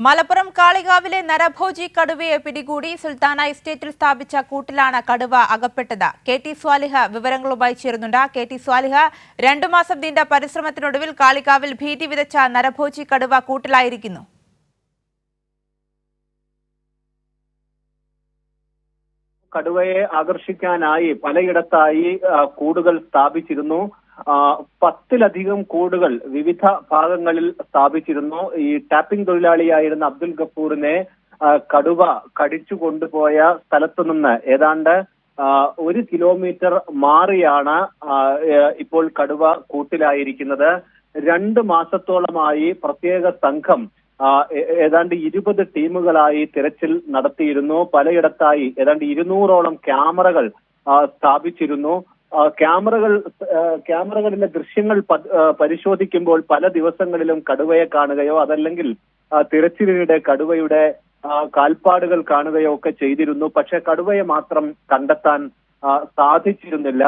മലപ്പുറം കാളികാവിലെ നരഭോജി കടുവയെ പിടികൂടി സുൽത്താന എസ്റ്റേറ്റിൽ സ്ഥാപിച്ച കൂട്ടിലാണ് കടുവ അകപ്പെട്ടത്. കെ.ടി. സ്വാലിഹ വിവരങ്ങളുമായി ചേരുന്നുണ്ട്. കെ.ടി. സ്വാലിഹ, 2 മാസം നീണ്ട പരിശ്രമത്തിനൊടുവിൽ കാളികാവിൽ ഭീതി വിതച്ച നരഭോജി കടുവ കൂട്ടിലായിരിക്കുന്നു. കടുവയെ ആകർഷിക്കാനായി പലയിടത്തായി കൂടുകൾ സ്ഥാപിച്ചിരുന്നു. 10-ലധികം കൂടുകൾ വിവിധ ഭാഗങ്ങളിൽ സ്ഥാപിച്ചിരുന്നു. ഈ ടാപ്പിംഗ് തൊഴിലാളിയായിരുന്ന അബ്ദുൽ ഗഫൂറിനെ കടുവ കടിച്ചു കൊണ്ടുപോയ സ്ഥലത്തു നിന്ന് ഏതാണ്ട് 1 കിലോമീറ്റർ മാറിയാണ് ഇപ്പോൾ കടുവ കൂട്ടിലായിരിക്കുന്നത്. 2 മാസത്തോളമായി പ്രത്യേക സംഘം ഏതാണ്ട് 20 ടീമുകളായി തിരച്ചിൽ നടത്തിയിരുന്നു. പലയിടത്തായി ഏതാണ്ട് 200ഓളം ക്യാമറകൾ സ്ഥാപിച്ചിരുന്നു. ക്യാമറകളിലെ ദൃശ്യങ്ങൾ പരിശോധിക്കുമ്പോൾ പല ദിവസങ്ങളിലും കടുവയെ കാണുകയോ അതല്ലെങ്കിൽ തിരച്ചിലിനിടെ കടുവയുടെ കാൽപ്പാടുകൾ കാണുകയോ ഒക്കെ ചെയ്തിരുന്നു. പക്ഷെ കടുവയെ മാത്രം കണ്ടെത്താൻ സാധിച്ചിരുന്നില്ല.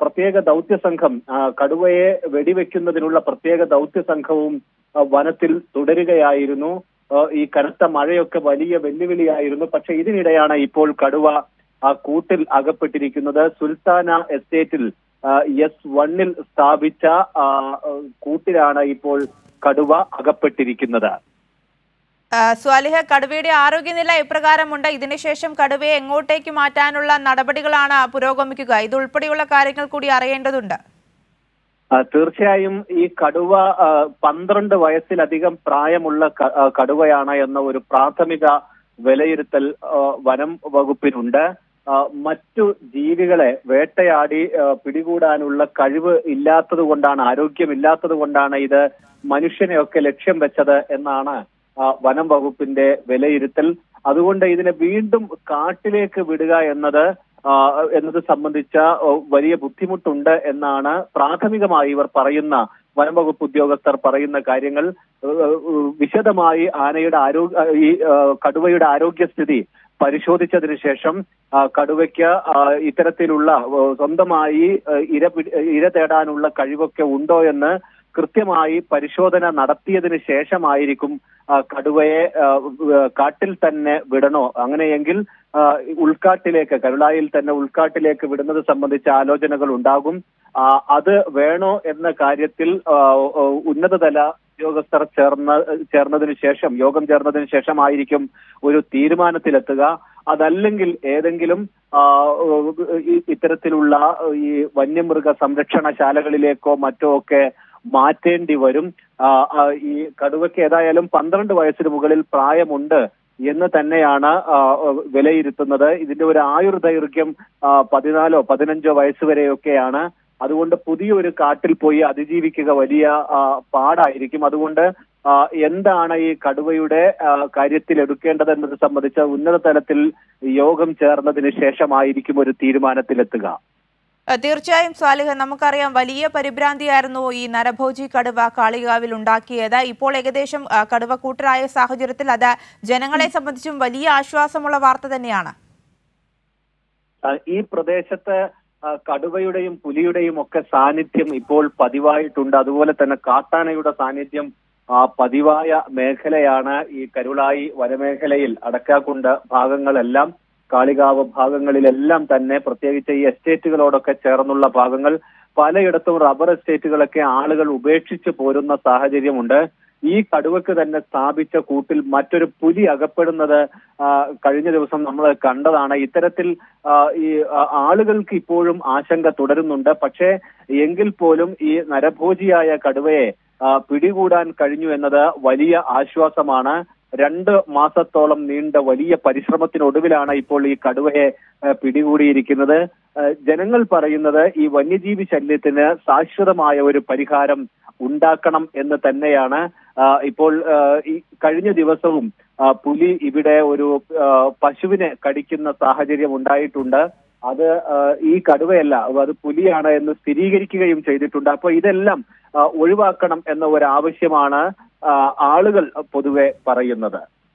പ്രത്യേക ദൗത്യ സംഘം കടുവയെ വെടിവെക്കുന്നതിനുള്ള പ്രത്യേക ദൗത്യ സംഘവും വനത്തിൽ തുടരുകയായിരുന്നു. ഈ കനത്ത മഴയൊക്കെ വലിയ വെല്ലുവിളിയായിരുന്നു. പക്ഷെ ഇതിനിടെയാണ് ഇപ്പോൾ കടുവ കൂട്ടിൽ അകപ്പെട്ടിരിക്കുന്നത്. സുൽത്താന എസ്റ്റേറ്റിൽ S1 സ്ഥാപിച്ച കൂട്ടിലാണ് ഇപ്പോൾ കടുവ അകപ്പെട്ടിരിക്കുന്നത്. സ്വാലിഹ, കടുവയുടെ ആരോഗ്യനില എപ്രകാരമുണ്ട്? ഇതിനുശേഷം കടുവയെ എങ്ങോട്ടേക്ക് മാറ്റാനുള്ള നടപടികളാണ് പുരോഗമിക്കുക? ഇതുൾപ്പെടെയുള്ള കാര്യങ്ങൾ കൂടി അറിയേണ്ടതുണ്ട്. തീർച്ചയായും ഈ കടുവ 12 വയസ്സിലധികം പ്രായമുള്ള കടുവയാണ് എന്ന ഒരു പ്രാഥമിക വിലയിരുത്തൽ വനം വകുപ്പിനുണ്ട്. മറ്റു ജീവികളെ വേട്ടയാടി പിടികൂടാനുള്ള കഴിവ് ഇല്ലാത്തത് കൊണ്ടാണ്, ആരോഗ്യമില്ലാത്തത് കൊണ്ടാണ് ഇത് മനുഷ്യനെയൊക്കെ ലക്ഷ്യം വെച്ചത് എന്നാണ് വനം വകുപ്പിന്റെ വിലയിരുത്തൽ. അതുകൊണ്ട് ഇതിനെ വീണ്ടും കാട്ടിലേക്ക് വിടുക എന്നത് സംബന്ധിച്ച വലിയ ബുദ്ധിമുട്ടുണ്ട് എന്നാണ് പ്രാഥമികമായി ഇവർ പറയുന്ന വനം വകുപ്പ് ഉദ്യോഗസ്ഥർ പറയുന്ന കാര്യങ്ങൾ. വിശദമായി കടുവയുടെ ആരോഗ്യസ്ഥിതി പരിശോധിച്ചതിന് ശേഷം കടുവയ്ക്ക് ഇത്തരത്തിലുള്ള സ്വന്തമായി ഇര തേടാനുള്ള കഴിവൊക്കെ ഉണ്ടോ എന്ന് കൃത്യമായി പരിശോധന നടത്തിയതിന് ശേഷമായിരിക്കും കടുവയെ കാട്ടിൽ തന്നെ വിടണോ, അങ്ങനെയെങ്കിൽ ഉൾക്കാട്ടിലേക്ക്, കരുളായിൽ തന്നെ ഉൾക്കാട്ടിലേക്ക് വിടുന്നത് സംബന്ധിച്ച ആലോചനകൾ ഉണ്ടാകും. അത് വേണോ എന്ന കാര്യത്തിൽ ഉന്നതതല ഉദ്യോഗസ്ഥർ യോഗം ചേർന്നതിന് ശേഷമായിരിക്കും ഒരു തീരുമാനത്തിലെത്തുക. അതല്ലെങ്കിൽ ഏതെങ്കിലും ഇത്തരത്തിലുള്ള ഈ വന്യമൃഗ സംരക്ഷണശാലകളിലേക്കോ മറ്റോ ഒക്കെ മാറ്റേണ്ടി വരും. ഈ കടുവയ്ക്ക് ഏതായാലും 12 വയസ്സിന് മുകളിൽ പ്രായമുണ്ട് എന്ന് തന്നെയാണ് വിലയിരുത്തുന്നത്. ഇതിന്റെ ഒരു ആയുർദൈർഘ്യം 14-15 വയസ്സ് വരെയൊക്കെയാണ്. അതുകൊണ്ട് പുതിയൊരു കാട്ടിൽ പോയി അതിജീവിക്കുക വലിയ പാടായിരിക്കും. അതുകൊണ്ട് എന്താണ് ഈ കടുവയുടെ കാര്യത്തിൽ എടുക്കേണ്ടത് എന്നത് സംബന്ധിച്ച് ഉന്നത തലത്തിൽ യോഗം ചേർന്നതിന് ശേഷമായിരിക്കും ഒരു തീരുമാനത്തിലെത്തുക. തീർച്ചയായും സ്വാലിഹ, നമുക്കറിയാം വലിയ പരിഭ്രാന്തിയായിരുന്നു ഈ നരഭോജി കടുവ കാളികാവിൽ ഉണ്ടാക്കിയത്. ഇപ്പോൾ ഏകദേശം കടുവ കൂട്ടരായ സാഹചര്യത്തിൽ അത് ജനങ്ങളെ സംബന്ധിച്ചും വലിയ ആശ്വാസമുള്ള വാർത്ത തന്നെയാണ്. ഈ പ്രദേശത്ത് കടുവയുടെയും പുലിയുടെയും ഒക്കെ സാന്നിധ്യം ഇപ്പോൾ പതിവായിട്ടുണ്ട്. അതുപോലെ തന്നെ കാട്ടാനയുടെ സാന്നിധ്യം പതിവായ മേഖലയാണ് ഈ കരുളായി വനമേഖലയിൽ. അടക്കാക്കുണ്ട് ഭാഗങ്ങളെല്ലാം, കാളികാവ് ഭാഗങ്ങളിലെല്ലാം തന്നെ, പ്രത്യേകിച്ച് ഈ എസ്റ്റേറ്റുകളോടൊക്കെ ചേർന്നുള്ള ഭാഗങ്ങൾ, പലയിടത്തും റബ്ബർ എസ്റ്റേറ്റുകളൊക്കെ ആളുകൾ ഉപേക്ഷിച്ച് പോരുന്ന സാഹചര്യമുണ്ട്. ഈ കടുവയ്ക്ക് തന്നെ സ്ഥാപിച്ച കൂട്ടിൽ മറ്റൊരു പുലി അകപ്പെടുന്നത് കഴിഞ്ഞ ദിവസം നമ്മൾ കണ്ടതാണ്. ഇത്തരത്തിൽ ഈ ആളുകൾക്ക് ഇപ്പോഴും ആശങ്ക തുടരുന്നുണ്ട്. പക്ഷേ എങ്കിൽ പോലും ഈ നരഭോജിയായ കടുവയെ പിടികൂടാൻ കഴിഞ്ഞു എന്നത് വലിയ ആശ്വാസമാണ്. 2 മാസത്തോളം നീണ്ട വലിയ പരിശ്രമത്തിനൊടുവിലാണ് ഇപ്പോൾ ഈ കടുവയെ പിടികൂടിയിരിക്കുന്നത്. ജനങ്ങൾ പറയുന്നത് ഈ വന്യജീവി ശല്യത്തിന് ശാശ്വതമായ ഒരു പരിഹാരം ഉണ്ടാക്കണം എന്ന് തന്നെയാണ്. ഇപ്പോൾ ഈ കഴിഞ്ഞ ദിവസവും പുലി ഇവിടെ ഒരു പശുവിനെ കടിക്കുന്ന സാഹചര്യം ഉണ്ടായിട്ടുണ്ട്. അത് ഈ കടുവയല്ല, അത് പുലിയാണ് എന്ന് സ്ഥിരീകരിക്കുകയും ചെയ്തിട്ടുണ്ട്. അപ്പോൾ ഇതെല്ലാം ഒഴിവാക്കണം എന്ന ഒരു ആവശ്യമാണ് ആളുകൾ പൊതുവെ പറയുന്നത്.